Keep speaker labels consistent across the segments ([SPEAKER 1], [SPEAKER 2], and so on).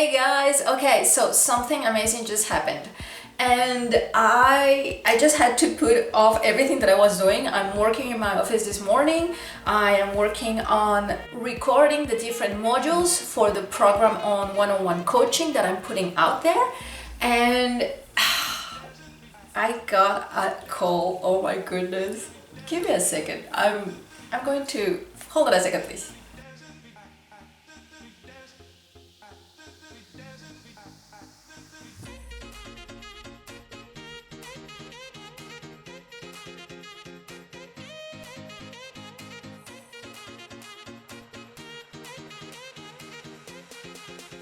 [SPEAKER 1] Hey guys, okay, so something amazing just happened and I just had to put off everything that I was doing. I'm working in my office this morning. I am working on recording the different modules for the program on one-on-one coaching that I'm putting out there, and I got a call. Oh my goodness. Give me a second. I'm going to hold on a second, please.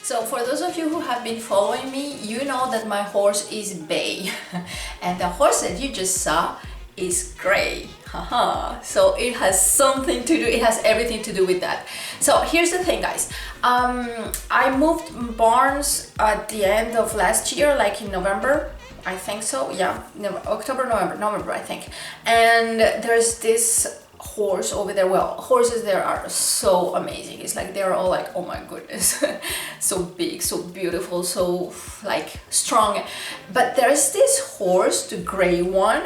[SPEAKER 1] So for those of you who have been following me, you know that my horse is Bay and the horse that you just saw is gray. Haha. So it has something to do, it has everything to do with that. So here's the thing, guys. I moved barns at the end of last year, like in November, I think so. Yeah, no, October, November, I think. And there's this horse over there. Well, horses there are so amazing. It's like they're all like, oh my goodness, so big, so beautiful, so like strong. But there's this horse, the gray one,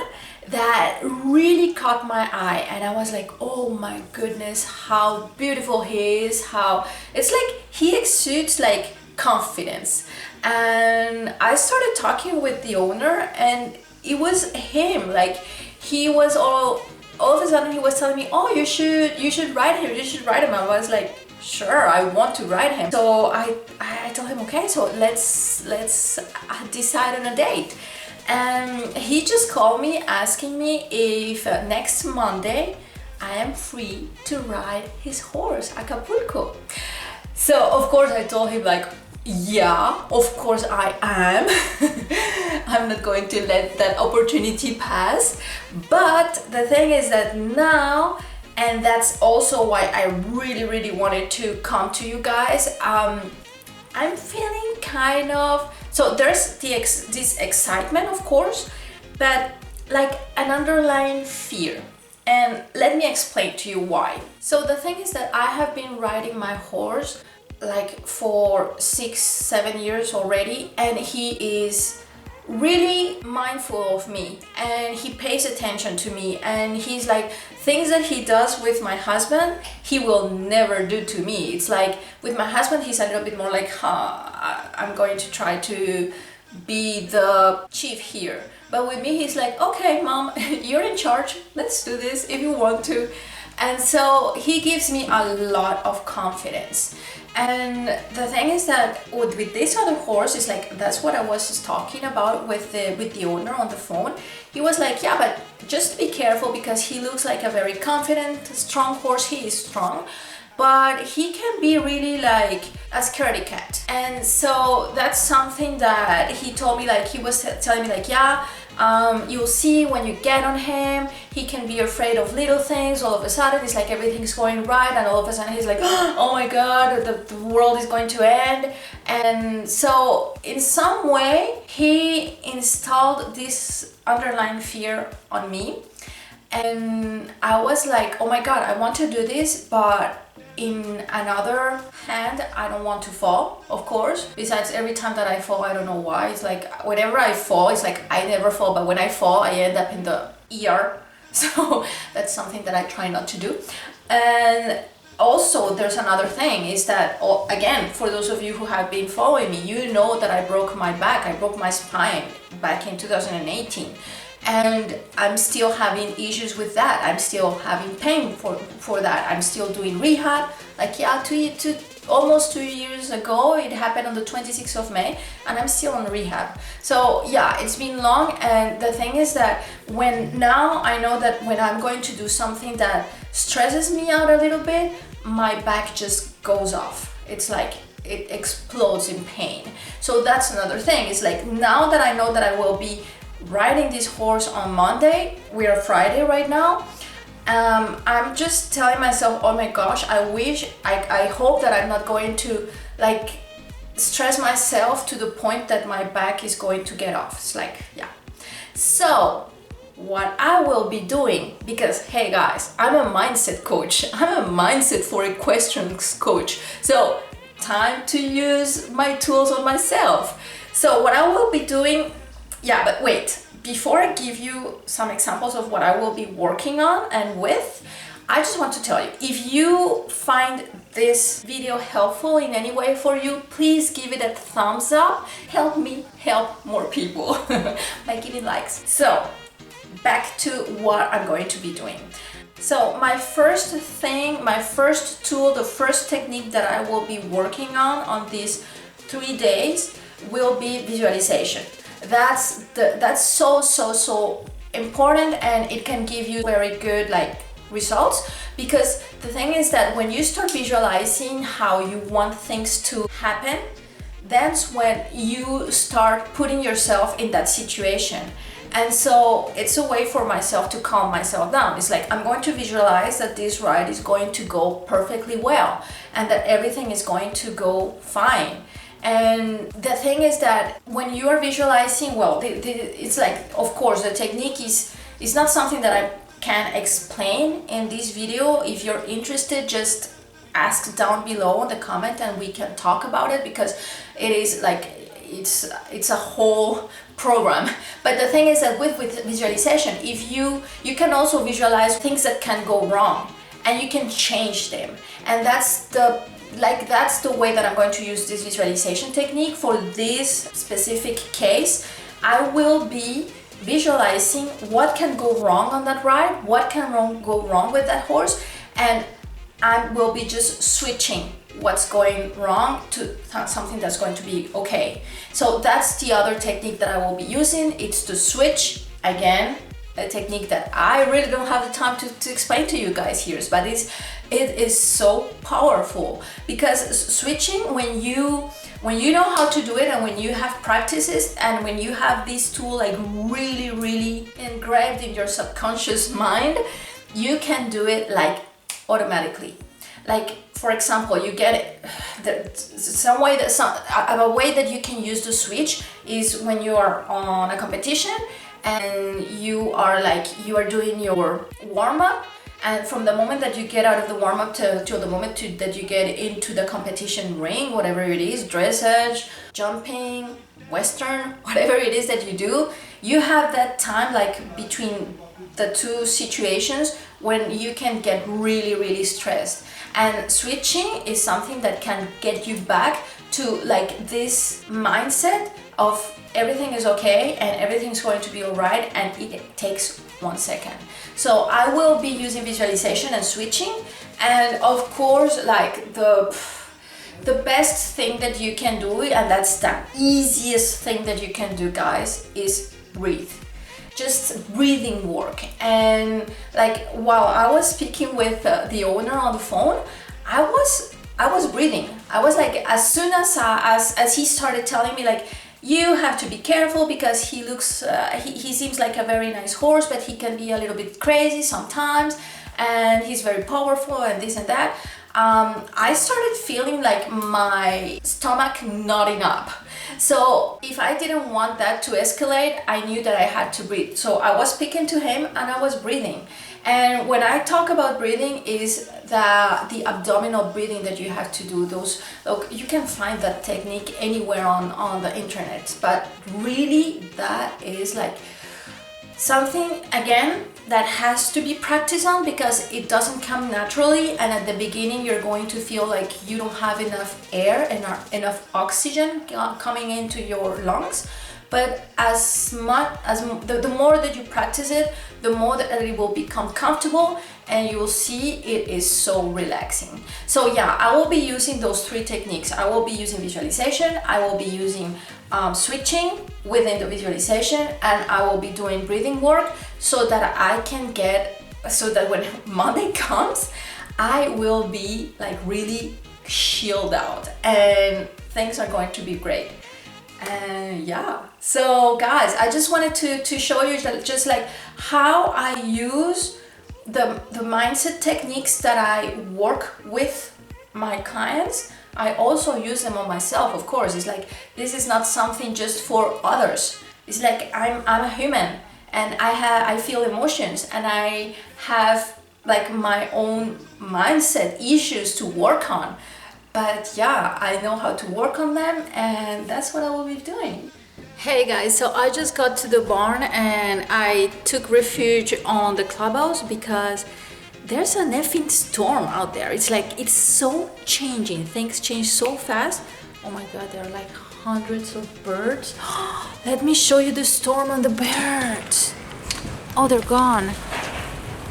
[SPEAKER 1] that really caught my eye, and I was like, oh my goodness, how beautiful he is. How it's like he exudes like confidence. And I started talking with the owner, and it was him. Like he was all of a sudden he was telling me, oh, you should ride him, you should ride him. I was like, sure, I want to ride him. So I told him, okay, so let's decide on a date. And he just called me asking me if next Monday I am free to ride his horse, Acapulco. So of course I told him like, yeah, of course I am. I'm not going to let that opportunity pass. But the thing is that now, and that's also why I really wanted to come to you guys, I'm feeling kind of, so there's this excitement, of course, but like an underlying fear. And let me explain to you why. So the thing is that I have been riding my horse like for 6-7 years already, and he is really mindful of me and he pays attention to me, and he's like, things that he does with my husband he will never do to me. It's like with my husband he's a little bit more like, I'm going to try to be the chief here, but with me he's like, okay mom, you're in charge, let's do this if you want to. And so he gives me a lot of confidence. And the thing is that with this other horse, is like, that's what I was just talking about with the owner on the phone. He was like, yeah, but just be careful because he looks like a very confident, strong horse. He is strong, but he can be really like a scaredy cat. And so that's something that he told me, like he was telling me like, yeah, you'll see when you get on him, he can be afraid of little things. All of a sudden it's like everything's going right, and all of a sudden he's like, oh my god, the world is going to end. And so in some way he installed this underlying fear on me, and I was like, oh my god, I want to do this, but in another hand, I don't want to fall, of course. Besides, every time that I fall, I don't know why, it's like whenever I fall, it's like I never fall, but when I fall, I end up in the ER. So that's something that I try not to do. And also, there's another thing, is that, again, for those of you who have been following me, you know that I broke my back, I broke my spine back in 2018. And I'm still having issues with that. I'm still having pain for that. I'm still doing rehab. Like, yeah, almost 2 years ago, it happened on the 26th of May, and I'm still on rehab. So yeah, it's been long. And the thing is that now I know that when I'm going to do something that stresses me out a little bit, my back just goes off. It's like it explodes in pain. So that's another thing. It's like, now that I know that I will be riding this horse on Monday, we're Friday right now, I'm just telling myself, oh my gosh, I hope that I'm not going to like stress myself to the point that my back is going to get off. It's like, yeah. So what I will be doing, because hey guys, I'm a mindset coach, I'm a mindset for equestrians coach, so time to use my tools on myself. So what I will be doing, yeah, but wait, before I give you some examples of what I will be working on and with, I just want to tell you, if you find this video helpful in any way for you, please give it a thumbs up. Help me help more people by giving likes. So back to what I'm going to be doing. So my first thing, my first tool, the first technique that I will be working on these 3 days will be visualization. That's so important, and it can give you very good results, because the thing is that when you start visualizing how you want things to happen, that's when you start putting yourself in that situation. And so it's a way for myself to calm myself down. It's like, I'm going to visualize that this ride is going to go perfectly well and that everything is going to go fine. And the thing is that when you are visualizing, well, it's like, of course, the technique is not something that I can explain in this video. If you're interested, just ask down below in the comment and we can talk about it, because it is like, it's a whole program. But the thing is that with visualization, if you can also visualize things that can go wrong and you can change them. And that's the way that I'm going to use this visualization technique for this specific case. I will be visualizing what can go wrong on that ride, what can go wrong with that horse, and I will be just switching what's going wrong to something that's going to be okay. So that's the other technique that I will be using. It's to switch, again, a technique that I really don't have the time to explain to you guys here, but it is so powerful, because switching, when you know how to do it, and when you have practices, and when you have this tool really engraved in your subconscious mind, you can do it automatically. For example, you get it. A way that you can use the switch is when you are on a competition and you are doing your warm-up, and from the moment that you get out of the warm-up till the moment that you get into the competition ring, whatever it is, dressage, jumping, western, whatever it is that you do, you have that time between the two situations when you can get really stressed. And switching is something that can get you back to this mindset of everything is okay and everything's going to be all right, and it takes 1 second. So I will be using visualization and switching, and of course the best thing that you can do, and that's the easiest thing that you can do, guys, is breathe. Just breathing work. And while I was speaking with the owner on the phone, I was breathing. I was as soon as he started telling me you have to be careful because he looks he seems like a very nice horse, but he can be a little bit crazy sometimes, and he's very powerful and this and that, I started feeling my stomach knotting up. So if I didn't want that to escalate, I knew that I had to breathe. So I was speaking to him and I was breathing. And when I talk about breathing, is the abdominal breathing that you have to do. You can find that technique anywhere on the internet, but really that is something, again, that has to be practiced on, because it doesn't come naturally, and at the beginning you're going to feel like you don't have enough air and enough oxygen coming into your lungs. But the more that you practice it, the more that it will become comfortable, and you will see it is so relaxing. So yeah, I will be using those 3 techniques. I will be using visualization, I will be using switching within the visualization, and I will be doing breathing work, so that when Monday comes, I will be really chilled out and things are going to be great. And yeah, so guys, I just wanted to show you just how I use the mindset techniques that I work with my clients. I also use them on myself, of course. It's this is not something just for others. It's I'm a human, and I feel emotions, and I have my own mindset issues to work on. But yeah, I know how to work on them, and that's what I will be doing. Hey guys, so I just got to the barn and I took refuge on the clubhouse because there's an effing storm out there. It's like, it's so changing. Things change so fast. Oh my god, there are like hundreds of birds. Let me show you the storm on the birds. Oh, they're gone.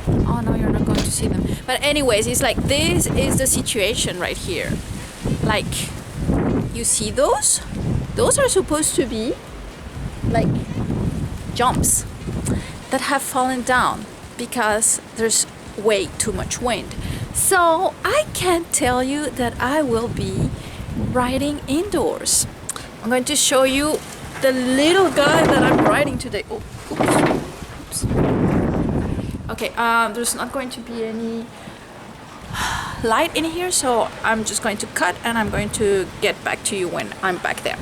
[SPEAKER 1] Oh no, you're not going to see them. But anyways, it's like, this is the situation right here. Like, you see those? Those are supposed to be like jumps that have fallen down because there's way too much wind. So I can't tell you that I will be riding indoors. I'm going to show you the little guy that I'm riding today. Oh, oops. Okay, there's not going to be any light in here, so I'm just going to cut and I'm going to get back to you when I'm back there.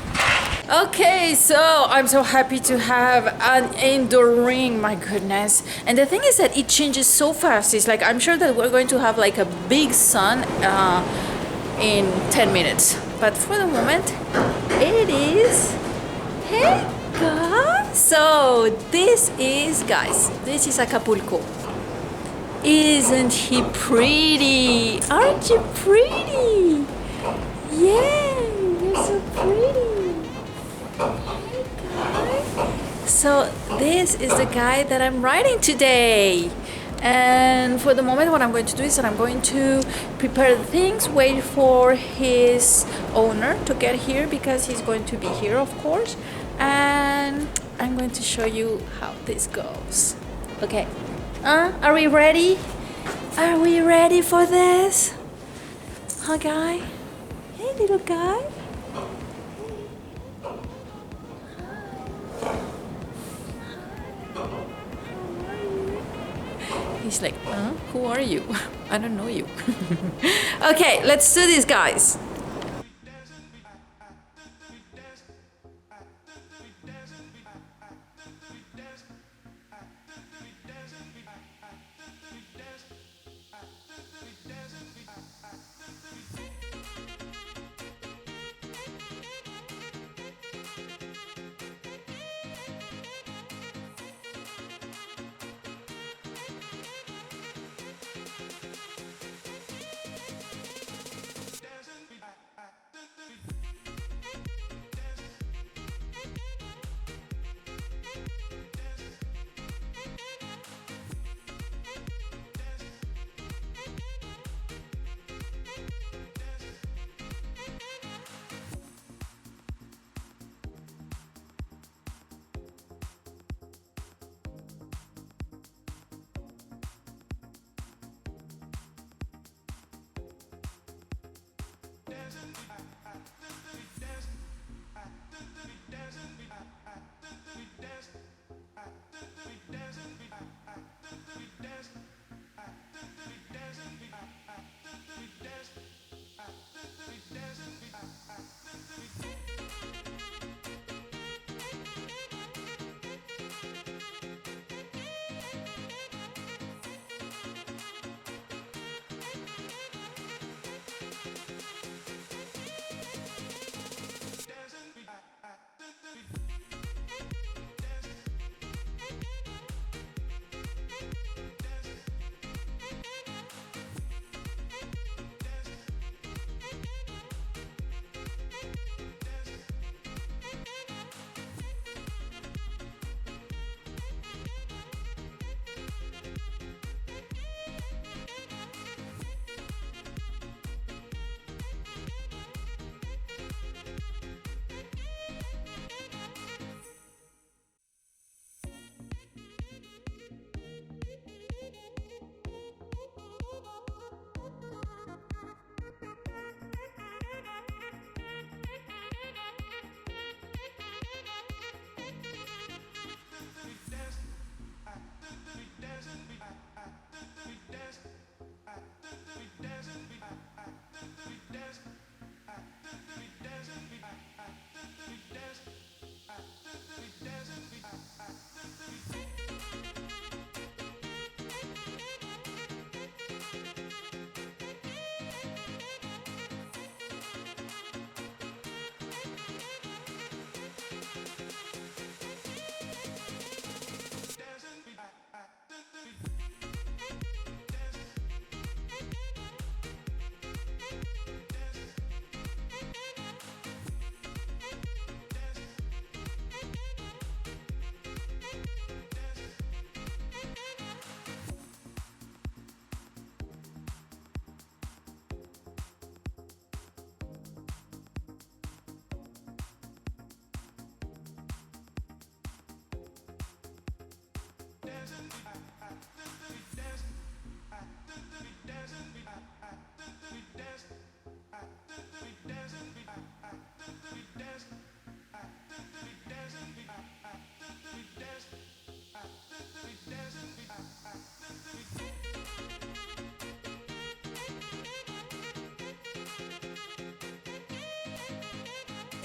[SPEAKER 1] Okay, so I'm so happy to have an indoor ring, my goodness. And the thing is that it changes so fast. It's like, I'm sure that we're going to have like a big sun in 10 minutes. But for the moment, it is... Hey guys! So this is, guys, this is Acapulco. Isn't he pretty? Aren't you pretty? Yeah, you're so pretty. So this is the guy that I'm riding today, and for the moment what I'm going to do is that I'm going to prepare the things, wait for his owner to get here because he's going to be here, of course, and I'm going to show you how this goes. Okay, are we ready? Are we ready for this? Huh, guy? Hey, little guy. He's like, who are you? I don't know you. Okay, let's do this, guys.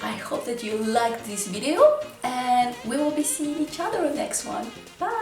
[SPEAKER 1] I hope that you liked this video and we will be seeing each other in the next one. Bye!